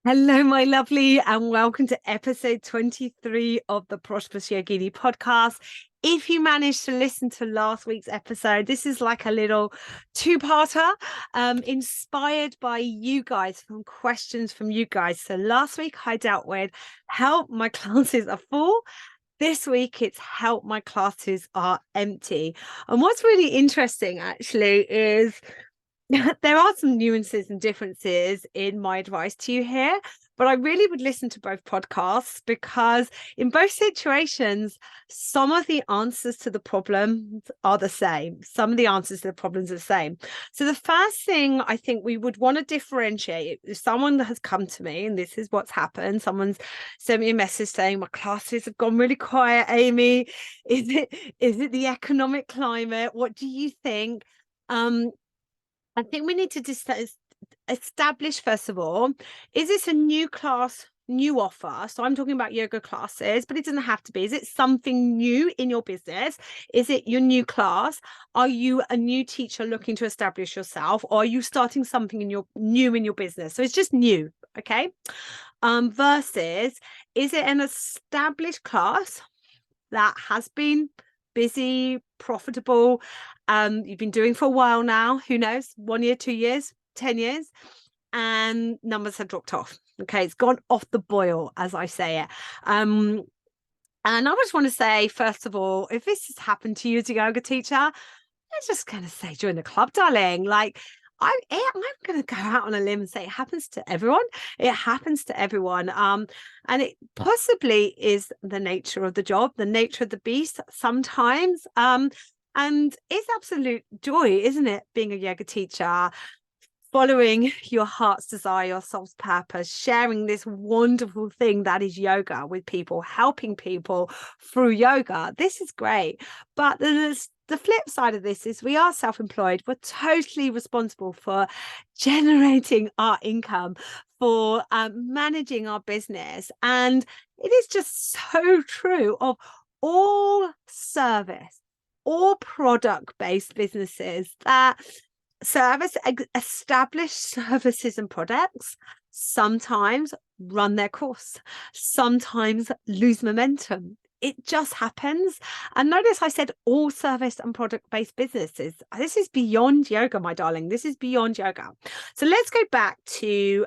Hello, my lovely, and welcome to episode 23 of the Prosperous Yogini podcast. If you managed to listen to last week's episode, this is like a little two-parter, inspired by you guys, from questions from you guys. So last week I dealt with help my classes are full. This week it's help my classes are empty. And what's really interesting actually is there are some nuances and differences in my advice to you here, but I really would listen to both podcasts because in both situations, some of the answers to the problems are the same. Some of the answers to the problems are the same. So the first thing I think we would want to differentiate, if someone has come to me and this is what's happened, someone's sent me a message saying my classes have gone really quiet, Amy. Is it the economic climate? What do you think? I think we need to establish, first of all, is this a new class, new offer? So I'm talking about yoga classes, but it doesn't have to be. Is it something new in your business? Is it your new class? Are you a new teacher looking to establish yourself? Or are you starting something new in your business? So it's just new, okay? Versus, is it an established class that has been busy, profitable, you've been doing for a while now, who knows, 1 year, 2 years, 10 years, and numbers have dropped off. Okay, it's gone off the boil, as I say it. And I just want to say, first of all, if this has happened to you as a yoga teacher, I'm just going to say join the club, darling. Like, I'm going to go out on a limb and say it happens to everyone. It happens to everyone. And it possibly is the nature of the job, the nature of the beast sometimes. And it's absolute joy, isn't it, being a yoga teacher, following your heart's desire, your soul's purpose, sharing this wonderful thing that is yoga with people, helping people through yoga. This is great. But there's the flip side of this is we are self-employed. We're totally responsible for generating our income, for managing our business. And it is just so true of all service, all product-based businesses that established services and products sometimes run their course, sometimes lose momentum. It just happens. And notice I said all service and product-based businesses. This is beyond yoga, my darling. This is beyond yoga. So let's go back to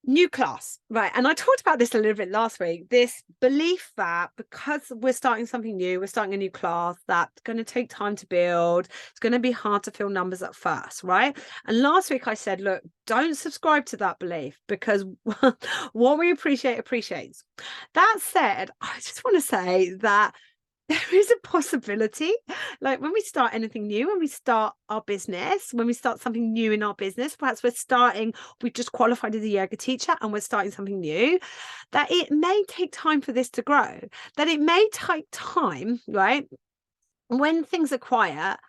new class, right? And I talked about this a little bit last week, this belief that because we're starting something new, we're starting a new class, that's going to take time to build, it's going to be hard to fill numbers at first, right? And last week I said, look, don't subscribe to that belief, because what we appreciate appreciates. That said, I just want to say that there is a possibility, like when we start anything new, when we start our business, when we start something new in our business, perhaps we've just qualified as a yoga teacher and we're starting something new, that it may take time for this to grow, that it may take time, right? When things are quiet,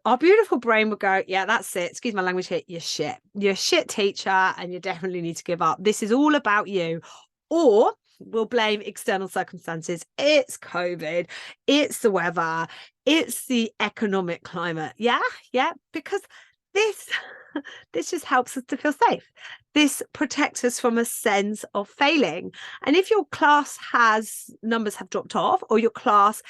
our beautiful brain will go, yeah, that's it. Excuse my language here. You're a shit teacher and you definitely need to give up. This is all about you. Or we'll blame external circumstances. It's COVID, it's the weather, it's the economic climate. Yeah, because this just helps us to feel safe. This protects us from a sense of failing. And if your class numbers have dropped off, or your class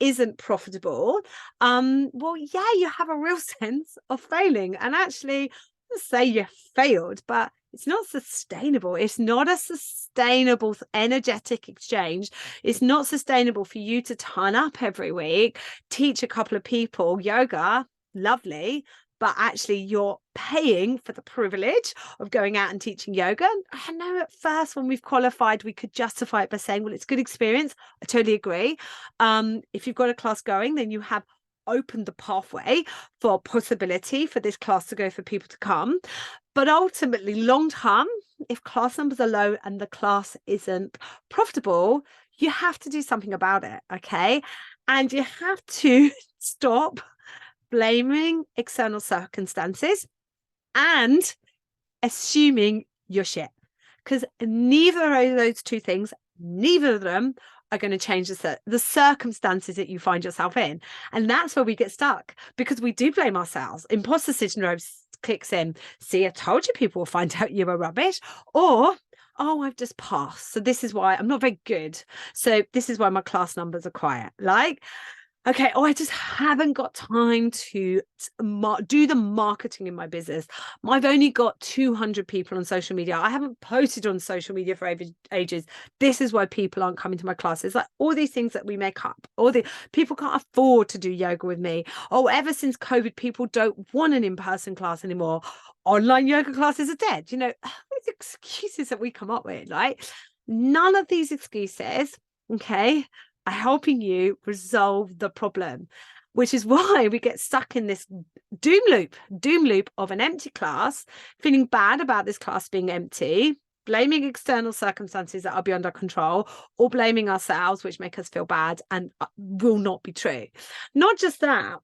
isn't profitable, well, yeah, you have a real sense of failing. And actually, let's say you failed, but it's not sustainable. It's not a sustainable energetic exchange. It's not sustainable for you to turn up every week, teach a couple of people yoga, lovely, but actually you're paying for the privilege of going out and teaching yoga. I know at first when we've qualified, we could justify it by saying, well, it's a good experience. I totally agree. If you've got a class going, then you have opened the pathway for possibility for this class to go, for people to come. But ultimately, long term, if class numbers are low and the class isn't profitable, you have to do something about it, okay? And you have to stop blaming external circumstances and assuming you're shit, because neither of those two things, neither of them are going to change the circumstances that you find yourself in. And that's where we get stuck, because we do blame ourselves. Imposter syndrome clicks in. See, I told you people will find out you were rubbish. Or, oh, I've just passed. So this is why I'm not very good. So this is why my class numbers are quiet. Like, okay, oh, I just haven't got time to do the marketing in my business. I've only got 200 people on social media. I haven't posted on social media for ages. This is why people aren't coming to my classes. Like all these things that we make up. All the people can't afford to do yoga with me. Oh, ever since COVID, people don't want an in-person class anymore. Online yoga classes are dead. You know, these excuses that we come up with, right? None of these excuses, okay, are helping you resolve the problem, which is why we get stuck in this doom loop of an empty class, feeling bad about this class being empty, blaming external circumstances that are beyond our control, or blaming ourselves, which make us feel bad and will not be true. Not just that,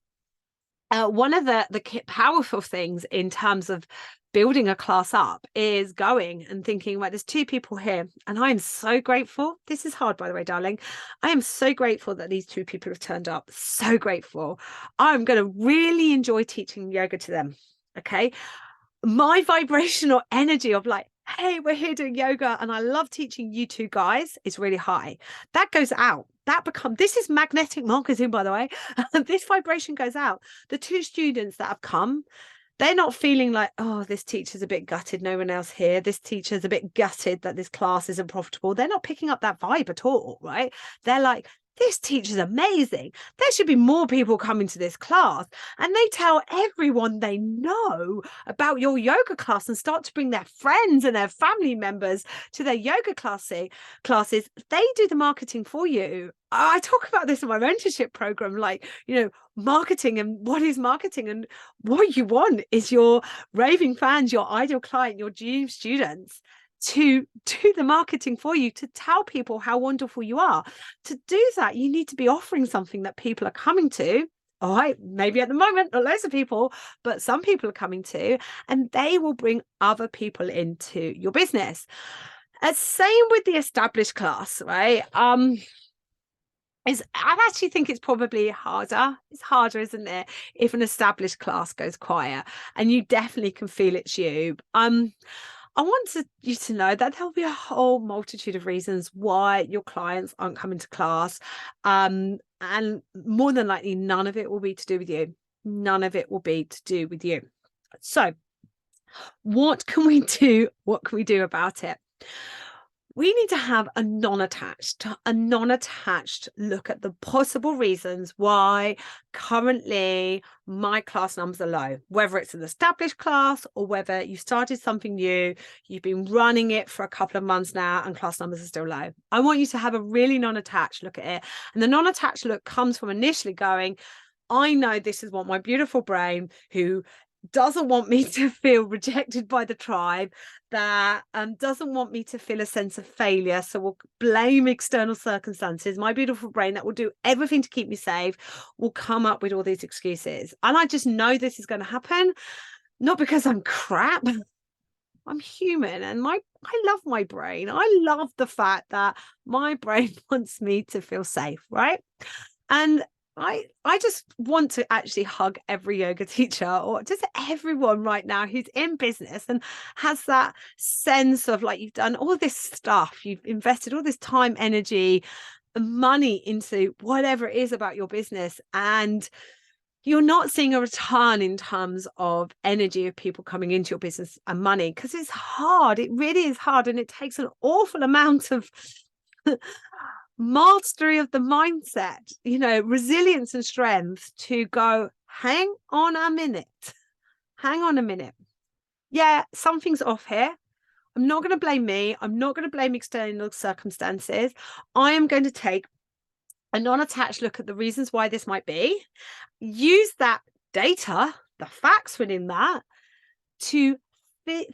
one of the powerful things in terms of building a class up is going and thinking, well, there's two people here, and I am so grateful. This is hard, by the way, darling. I am so grateful that these two people have turned up. So grateful. I'm going to really enjoy teaching yoga to them. Okay. My vibrational energy of like, hey, we're here doing yoga and I love teaching you two guys is really high. That goes out. This is magnetic marketing, by the way. This vibration goes out. The two students that have come, they're not feeling like, oh, this teacher's a bit gutted, no one else here. This teacher's a bit gutted that this class isn't profitable. They're not picking up that vibe at all, right? They're like, this teacher's amazing. There should be more people coming to this class. And they tell everyone they know about your yoga class and start to bring their friends and their family members to their yoga classes. They do the marketing for you. I talk about this in my mentorship program, like, you know, marketing and what is marketing, and what you want is your raving fans, your ideal client, your dream students to do the marketing for you, to tell people how wonderful you are. To do that, you need to be offering something that people are coming to. All right, maybe at the moment, not loads of people, but some people are coming to, and they will bring other people into your business. Same with the established class, right? I actually think it's probably harder. It's harder, isn't it, if an established class goes quiet, and you definitely can feel it's you. I want you to know that there'll be a whole multitude of reasons why your clients aren't coming to class. And more than likely, none of it will be to do with you. None of it will be to do with you. So what can we do? What can we do about it? We need to have a non-attached look at the possible reasons why currently my class numbers are low, whether it's an established class or whether you started something new, you've been running it for a couple of months now and class numbers are still low. I want you to have a really non-attached look at it. And the non-attached look comes from initially going, I know this is what my beautiful brain, who doesn't want me to feel rejected by the tribe, that doesn't want me to feel a sense of failure, so will blame external circumstances. My beautiful brain that will do everything to keep me safe will come up with all these excuses. And I just know this is going to happen, not because I'm crap. I'm human, and I love my brain. I love the fact that my brain wants me to feel safe, right? And I just want to actually hug every yoga teacher, or just everyone right now who's in business and has that sense of like, you've done all this stuff, you've invested all this time, energy, money into whatever it is about your business, and you're not seeing a return in terms of energy of people coming into your business and money, because it's hard. It really is hard, and it takes an awful amount of mastery of the mindset, you know, resilience and strength to go, hang on a minute. Yeah, something's off here. I'm not going to blame me. I'm not going to blame external circumstances. I am going to take a non-attached look at the reasons why this might be, use that data, the facts within that, to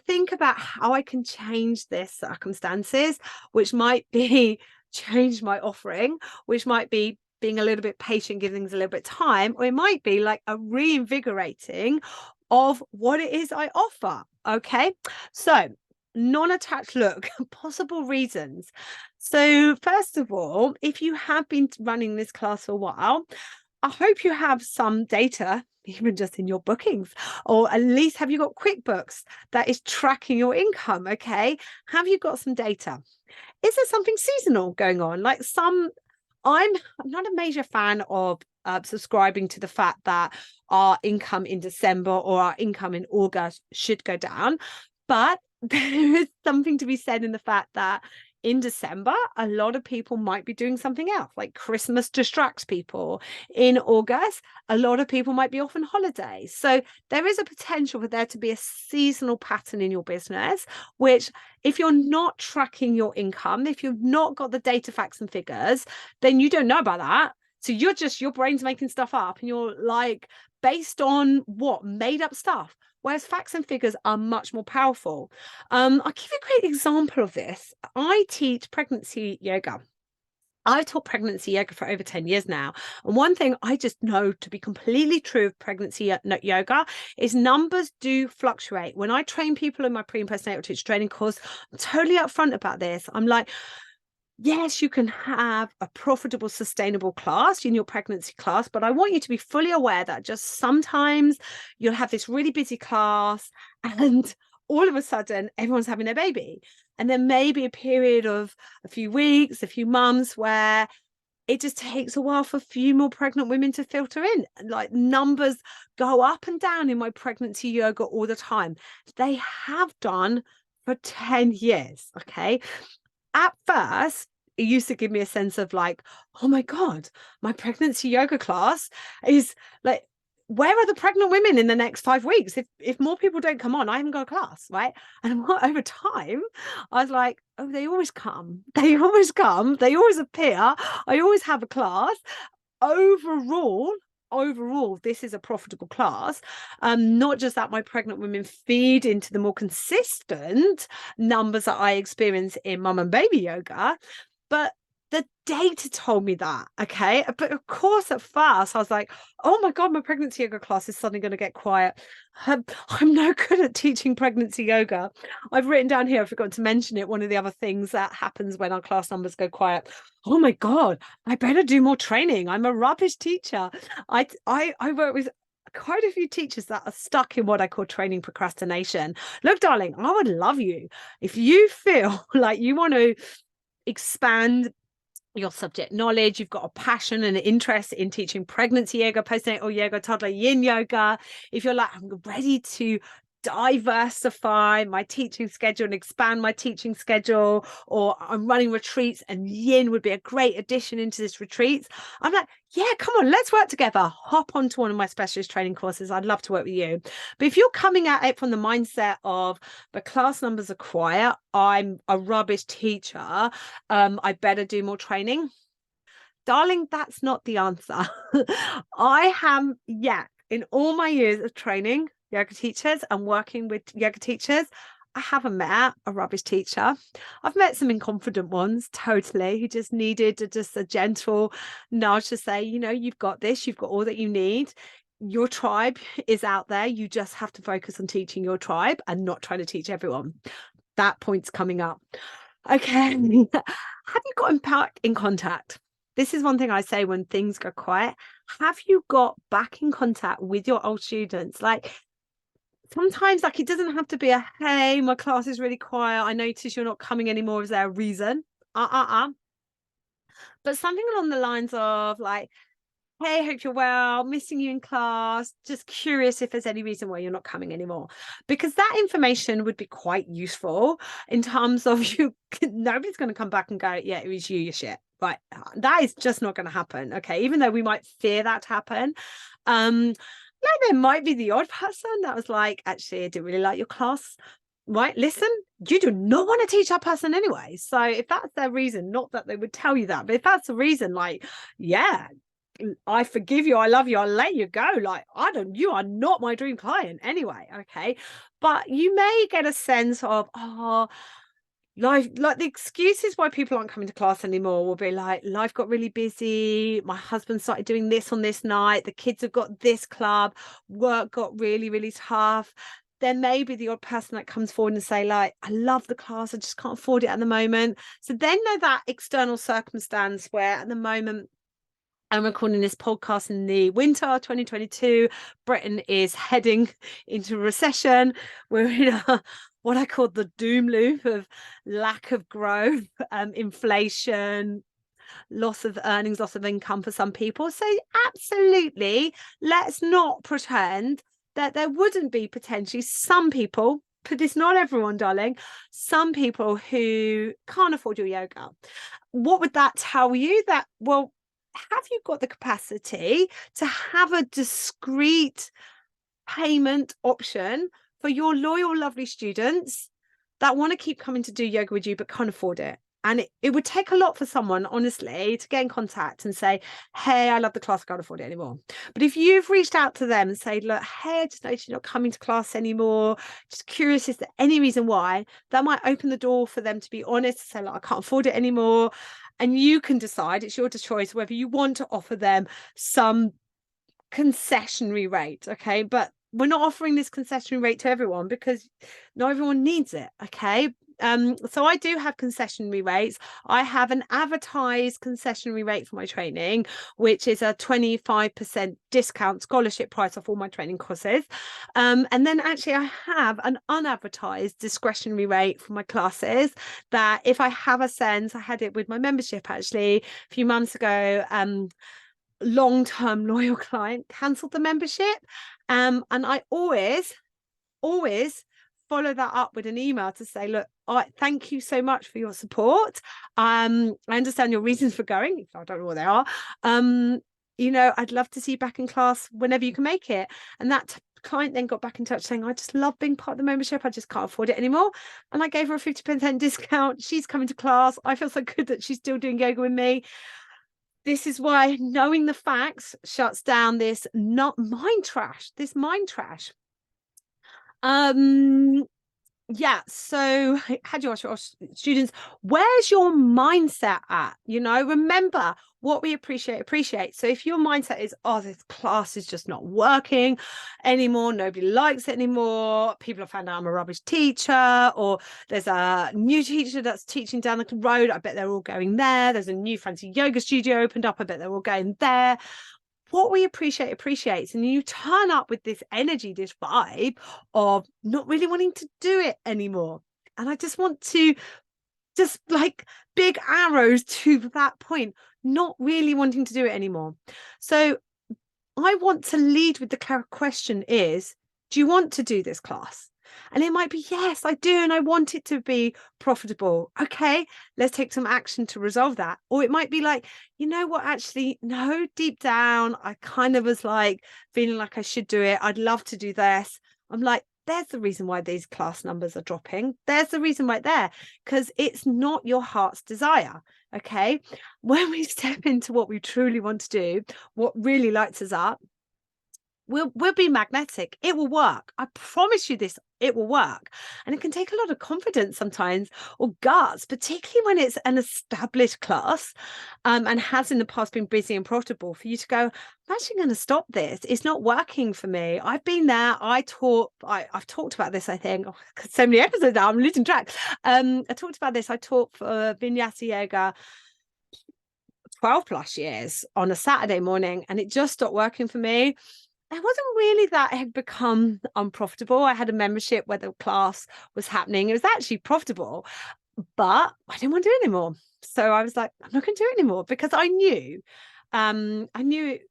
think about how I can change this circumstances, which might be change my offering, which might be being a little bit patient, giving things a little bit of time, or it might be like a reinvigorating of what it is I offer. Okay, so non-attached look, possible reasons. So first of all, if you have been running this class for a while, I hope you have some data, even just in your bookings, or at least have you got QuickBooks that is tracking your income? Okay. Have you got some data? Is there something seasonal going on? Like I'm not a major fan of subscribing to the fact that our income in December or our income in August should go down. But there is something to be said in the fact that in December, a lot of people might be doing something else, like Christmas distracts people. In August, a lot of people might be off on holiday. So there is a potential for there to be a seasonal pattern in your business, which if you're not tracking your income, if you've not got the data, facts, and figures, then you don't know about that. So your brain's making stuff up and you're like, based on what? Made up stuff. Whereas facts and figures are much more powerful. I'll give you a great example of this. I teach pregnancy yoga. I've taught pregnancy yoga for over 10 years now. And one thing I just know to be completely true of pregnancy yoga is numbers do fluctuate. When I train people in my pre and postnatal teacher training course, I'm totally upfront about this. I'm like, yes, you can have a profitable, sustainable class in your pregnancy class, but I want you to be fully aware that just sometimes you'll have this really busy class and all of a sudden everyone's having their baby. And there may be a period of a few weeks, a few months where it just takes a while for a few more pregnant women to filter in. Like numbers go up and down in my pregnancy yoga all the time. They have done for 10 years. Okay. At first, it used to give me a sense of like, oh my God, my pregnancy yoga class is like, where are the pregnant women in the next 5 weeks? If more people don't come on, I haven't got a class, right? And over time, I was like, oh, they always come. They always come. They always appear. I always have a class. Overall, this is a profitable class. Not just that my pregnant women feed into the more consistent numbers that I experience in mum and baby yoga, but the data told me that. Okay. But of course, at first, I was like, oh my God, my pregnancy yoga class is suddenly going to get quiet. I'm no good at teaching pregnancy yoga. I've written down here, I forgot to mention it. One of the other things that happens when our class numbers go quiet. Oh my God, I better do more training. I'm a rubbish teacher. I work with quite a few teachers that are stuck in what I call training procrastination. Look, darling, I would love you if you feel like you want to expand your subject knowledge, you've got a passion and an interest in teaching pregnancy yoga, postnatal yoga, toddler yin yoga. If you're like, I'm ready to diversify my teaching schedule and expand my teaching schedule, or I'm running retreats and yin would be a great addition into this retreats, I'm like, yeah, come on, let's work together. Hop onto one of my specialist training courses. I'd love to work with you. But if you're coming at it from the mindset of the class numbers are quiet, I'm a rubbish teacher, I better do more training, darling, that's not the answer. I have, in all my years of training yoga teachers and working with yoga teachers, I haven't met a rubbish teacher. I've met some inconfident ones, totally, who just needed just a gentle nudge to say, you've got this, you've got all that you need. Your tribe is out there. You just have to focus on teaching your tribe and not trying to teach everyone. That point's coming up. Okay. Have you got back in contact? This is one thing I say when things go quiet. Have you got back in contact with your old students? Like sometimes, like it doesn't have to be a, hey, my class is really quiet. I notice you're not coming anymore. Is there a reason? But something along the lines of like, hey, hope you're well, missing you in class, just curious if there's any reason why you're not coming anymore. Because that information would be quite useful in terms of nobody's going to come back and go, yeah, it was you shit. Right. That is just not going to happen. Okay. Even though we might fear that to happen. There might be the odd person that was like, actually, I didn't really like your class. Right. Listen, you do not want to teach that person anyway. So if that's their reason, not that they would tell you that, but if that's the reason, like, yeah, I forgive you, I love you, I'll let you go. Like, you are not my dream client anyway. Okay. But you may get a sense of, life, like the excuses why people aren't coming to class anymore will be like, life got really busy, my husband started doing this on this night, the kids have got this club, work got really, really tough. There may be the odd person that comes forward and say like, I love the class, I just can't afford it at the moment. So then there's that external circumstance where at the moment I'm recording this podcast in the winter 2022. Britain is heading into recession. We're in what I call the doom loop of lack of growth, inflation, loss of earnings, loss of income for some people. So absolutely, let's not pretend that there wouldn't be potentially some people, but it's not everyone, darling, some people who can't afford your yoga. What would that tell you? That, well, have you got the capacity to have a discrete payment option for your loyal, lovely students that want to keep coming to do yoga with you but can't afford it? And it would take a lot for someone, honestly, to get in contact and say, hey, I love the class, I can't afford it anymore. But if you've reached out to them and say, look, hey, I just noticed you're not coming to class anymore, just curious, is there any reason why? That might open the door for them to be honest, to say, look, I can't afford it anymore. And you can decide, it's your choice, whether you want to offer them some concessionary rate. Okay. But we're not offering this concessionary rate to everyone because not everyone needs it. Okay. So I do have concessionary rates. I have an advertised concessionary rate for my training, which is a 25% discount scholarship price off all my training courses. And then actually I have an unadvertised discretionary rate for my classes that if I have a sense, I had it with my membership actually a few months ago, long-term loyal client cancelled the membership. And I always follow that up with an email to say, look, thank you so much for your support. I understand your reasons for going, if I don't know what they are. I'd love to see you back in class whenever you can make it. And that client then got back in touch saying, I just love being part of the membership, I just can't afford it anymore. And I gave her a 50% discount. She's coming to class. I feel so good that she's still doing yoga with me. This is why knowing the facts shuts down this mind trash. So how do you ask your students, where's your mindset at? Remember, what we appreciate. So if your mindset is, oh, this class is just not working anymore, nobody likes it anymore, people have found out I'm a rubbish teacher, or there's a new teacher that's teaching down the road, I bet they're all going there, there's a new fancy yoga studio opened up, I bet they're all going there. What we appreciates, and you turn up with this energy, this vibe of not really wanting to do it anymore. And I just want to just like big arrows to that point, not really wanting to do it anymore. So I want to lead with the question is, do you want to do this class? And it might be, yes, I do. And I want it to be profitable. Okay, let's take some action to resolve that. Or it might be like, you know what, actually, no, deep down, I kind of was like feeling like I should do it. I'd love to do this. I'm like, there's the reason why these class numbers are dropping. There's the reason right there, because it's not your heart's desire. Okay, when we step into what we truly want to do, what really lights us up, we'll be magnetic. It will work. I promise you this, it will work. And it can take a lot of confidence sometimes, or guts, particularly when it's an established class and has in the past been busy and profitable, for you to go, I'm actually going to stop this. It's not working for me. I've been there. I've talked about this, I think. Oh, so many episodes now, I'm losing track. I talked about this. I taught for Vinyasa Yoga 12 plus years on a Saturday morning, and it just stopped working for me. It wasn't really that it had become unprofitable. I had a membership where the class was happening. It was actually profitable, but I didn't want to do it anymore. So I was like, I'm not going to do it anymore, because I knew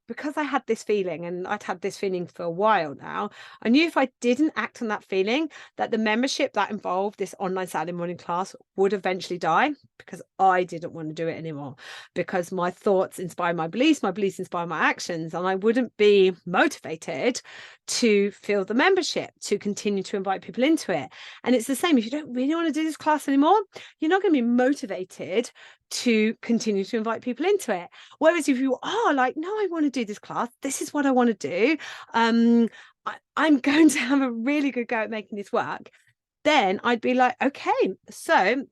because I had this feeling, and I'd had this feeling for a while now. I knew if I didn't act on that feeling, that the membership that involved this online Saturday morning class would eventually die, because I didn't want to do it anymore, because my thoughts inspire my beliefs inspire my actions, and I wouldn't be motivated to fill the membership, to continue to invite people into it. And it's the same, if you don't really want to do this class anymore, you're not going to be motivated to continue to invite people into it. Whereas if you are like, no, I want to do this class, this is what I want to do, I'm going to have a really good go at making this work, then I'd be like, okay, so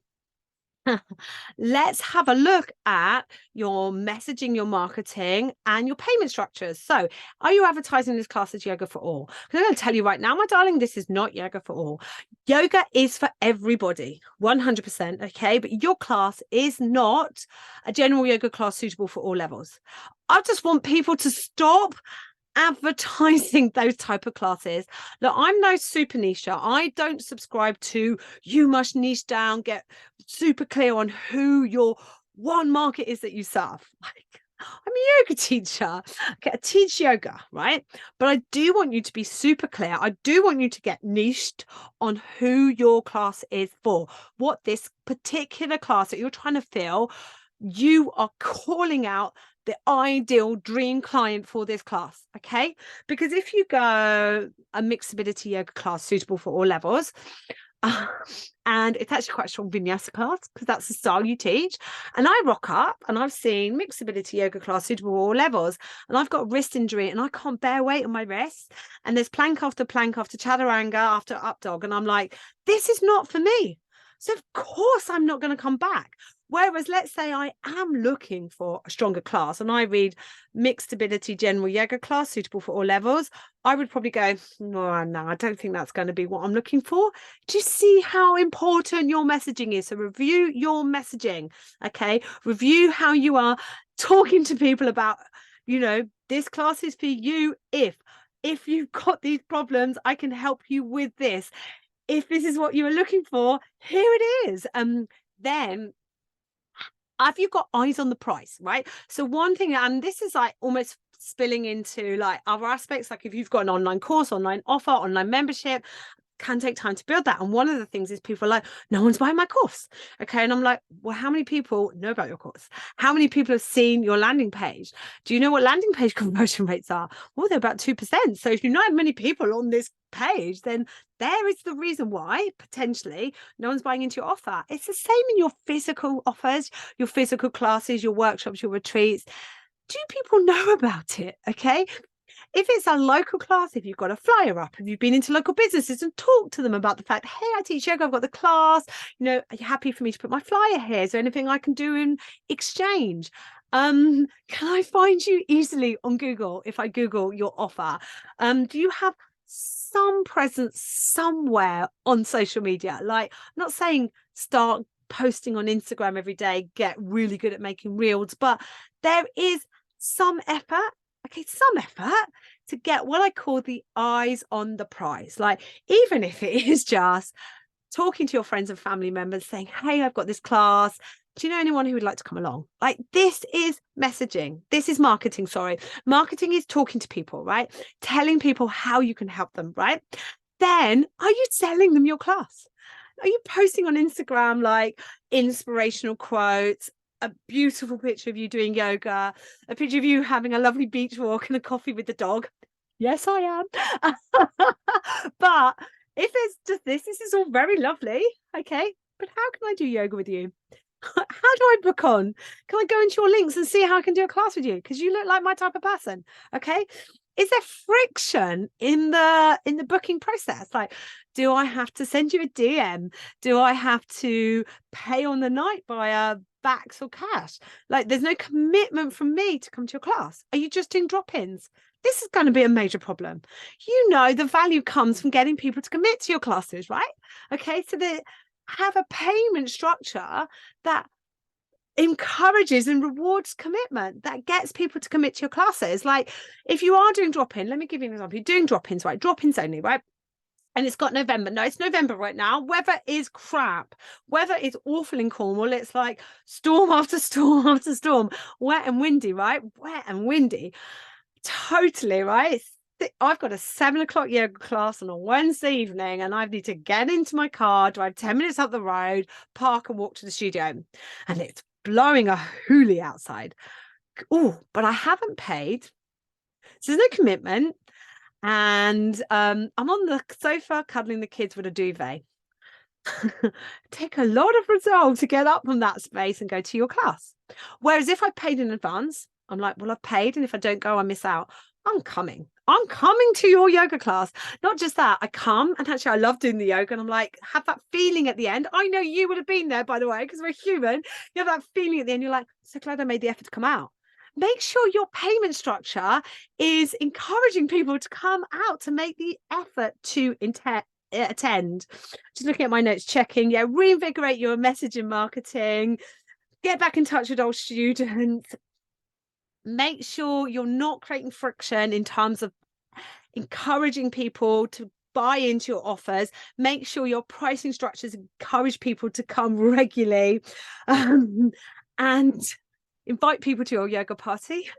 Let's have a look at your messaging, your marketing, and your payment structures. So, are you advertising this class as yoga for all? Because I'm going to tell you right now, my darling, this is not yoga for all. Yoga is for everybody, 100%. Okay. But your class is not a general yoga class suitable for all levels. I just want people to stop advertising those type of classes. Look, I'm no super niche. I don't subscribe to you must niche down, get super clear on who your one market is that you serve. Like, I'm a yoga teacher. Okay, I teach yoga, right? But I do want you to be super clear. I do want you to get niched on who your class is for, what this particular class that you're trying to fill, you are calling out the ideal dream client for this class. Okay, because if you go a mixed ability yoga class suitable for all levels, and it's actually quite a strong vinyasa class because that's the style you teach, and I rock up and I've seen mixed ability yoga class suitable for all levels, and I've got wrist injury and I can't bear weight on my wrist, and there's plank after chaturanga after up dog, and I'm like, this is not for me. So of course I'm not going to come back. Whereas let's say I am looking for a stronger class and I read mixed ability general yoga class suitable for all levels, I would probably go, no, I don't think that's going to be what I'm looking for. Do you see how important your messaging is? So review your messaging, okay? Review how you are talking to people about, this class is for you. If you've got these problems, I can help you with this. If this is what you are looking for, here it is. Then have you got eyes on the price, right? So one thing, and this is like almost spilling into like other aspects, like if you've got an online course, online offer, online membership, can take time to build that. And one of the things is people are like, no one's buying my course. Okay. And I'm like, well, how many people know about your course? How many people have seen your landing page? Do you know what landing page conversion rates are? Well, they're about 2%. So if you not have many people on this page, then there is the reason why potentially no one's buying into your offer. It's the same in your physical offers, your physical classes, your workshops, your retreats. Do people know about it? Okay. If it's a local class, if you've got a flyer up, if you've been into local businesses and talk to them about the fact, hey, I teach yoga, I've got the class, are you happy for me to put my flyer here? Is there anything I can do in exchange? Can I find you easily on Google if I Google your offer? Do you have some presence somewhere on social media? Like, I'm not saying start posting on Instagram every day, get really good at making reels, but there is some effort. Okay, some effort to get what I call the eyes on the prize. Like, even if it is just talking to your friends and family members saying, hey, I've got this class. Do you know anyone who would like to come along? Like, this is messaging. This is marketing. Sorry. Marketing is talking to people, right? Telling people how you can help them, right? Then are you selling them your class? Are you posting on Instagram like inspirational quotes, a beautiful picture of you doing yoga, a picture of you having a lovely beach walk and a coffee with the dog? Yes, I am. But if it's just this is all very lovely. Okay. But how can I do yoga with you? How do I book on? Can I go into your links and see how I can do a class with you? Because you look like my type of person. Okay. Is there friction in the booking process? Like, do I have to send you a DM? Do I have to pay on the night via backs or cash? Like, there's no commitment from me to come to your class. Are you just doing drop-ins? This is going to be a major problem. The value comes from getting people to commit to your classes, right? Okay, so they have a payment structure that encourages and rewards commitment, that gets people to commit to your classes. Like, if you are doing drop-in, let me give you an example. You're doing drop-ins, right? Drop-ins only, right? And it's got November. No, it's November right now. Weather is crap. Weather is awful in Cornwall. It's like storm after storm after storm. Wet and windy, right? Wet and windy. Totally, right? I've got a 7:00 yoga class on a Wednesday evening, and I need to get into my car, drive 10 minutes up the road, park and walk to the studio. And it's blowing a hoolie outside. Oh, but I haven't paid. So there's no commitment. And I'm on the sofa cuddling the kids with a duvet. Take a lot of resolve to get up from that space and go to your class. Whereas if I paid in advance, I'm like, well, I've paid, and if I don't go, I miss out. I'm coming. I'm coming to your yoga class. Not just that, I come and actually I love doing the yoga and I'm like, have that feeling at the end. I know you would have been there, by the way, because we're human. You have that feeling at the end. You're like, so glad I made the effort to come out. Make sure your payment structure is encouraging people to come out to make the effort to attend. Just looking at my notes, checking, reinvigorate your messaging marketing, get back in touch with old students. Make sure you're not creating friction in terms of encouraging people to buy into your offers. Make sure your pricing structures encourage people to come regularly, and invite people to your yoga party.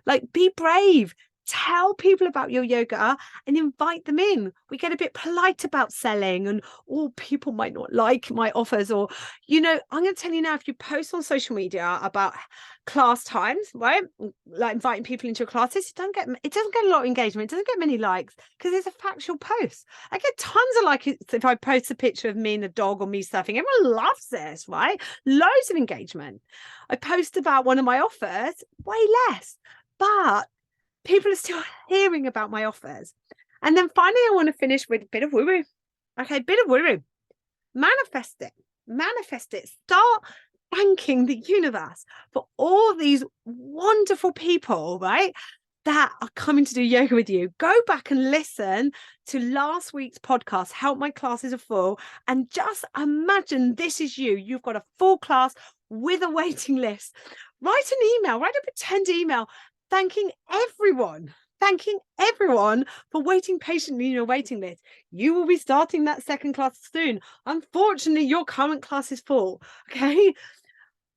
Like, be brave. Tell people about your yoga and invite them in. We get a bit polite about selling and, oh, people might not like my offers. Or, I'm going to tell you now, if you post on social media about class times, right? Like inviting people into your classes, it doesn't get a lot of engagement. It doesn't get many likes because it's a factual post. I get tons of likes if I post a picture of me and a dog or me surfing. Everyone loves this, right? Loads of engagement. I post about one of my offers, way less. But people are still hearing about my offers. And then finally, I want to finish with a bit of woo-woo. Okay, bit of woo-woo. Manifest it. Manifest it. Start thanking the universe for all these wonderful people, right, that are coming to do yoga with you. Go back and listen to last week's podcast, Help My Classes Are Full, and just imagine this is you. You've got a full class with a waiting list. Write an email, write a pretend email thanking everyone for waiting patiently in your waiting list. You will be starting that second class soon. Unfortunately, your current class is full. Okay.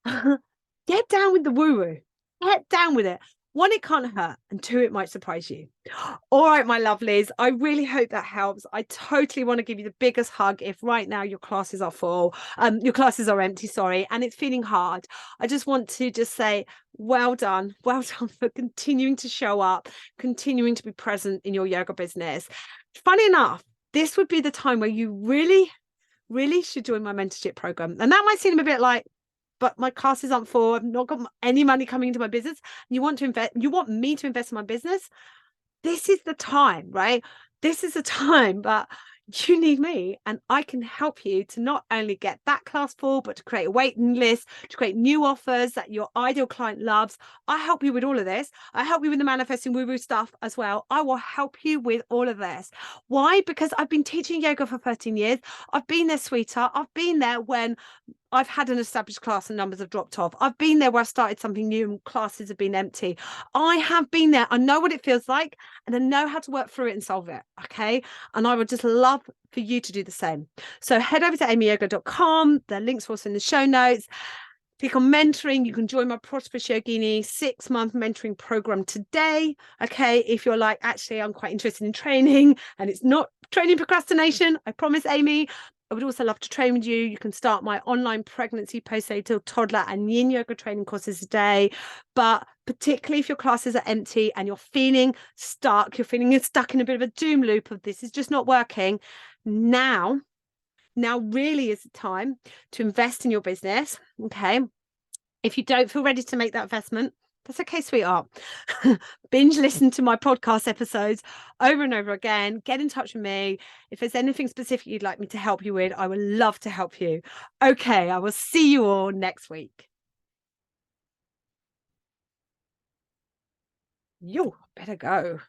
Get down with the woo-woo. Get down with it. One, it can't hurt, and two, it might surprise you. All right, my lovelies, I really hope that helps. I totally want to give you the biggest hug if right now your classes are full, your classes are empty, sorry, and it's feeling hard. I just want to say, well done for continuing to show up, continuing to be present in your yoga business. Funny enough, this would be the time where you really, really should join my mentorship program. And that might seem a bit like, but my classes aren't full. I've not got any money coming into my business. You want me to invest in my business? This is the time, right? This is the time, but you need me, and I can help you to not only get that class full, but to create a waiting list, to create new offers that your ideal client loves. I help you with all of this. I help you with the manifesting woo-woo stuff as well. I will help you with all of this. Why? Because I've been teaching yoga for 13 years. I've been there, sweetheart. I've been there when I've had an established class and numbers have dropped off. I've been there where I started something new and classes have been empty. I have been there. I know what it feels like and I know how to work through it and solve it. Okay. And I would just love for you to do the same. So head over to amyyoga.com. The links are also in the show notes. Click on mentoring. You can join my Prosperous Yogini 6-month mentoring program today. Okay. If you're like, actually, I'm quite interested in training and it's not training procrastination, I promise, Amy. I would also love to train with you. You can start my online pregnancy, postnatal, toddler, and yin yoga training courses today. But particularly if your classes are empty and you're feeling stuck, you're stuck in a bit of a doom loop of this is just not working. Now really is the time to invest in your business. Okay. If you don't feel ready to make that investment, that's okay, sweetheart. Binge listen to my podcast episodes over and over again. Get in touch with me. If there's anything specific you'd like me to help you with, I would love to help you. Okay, I will see you all next week. You better go.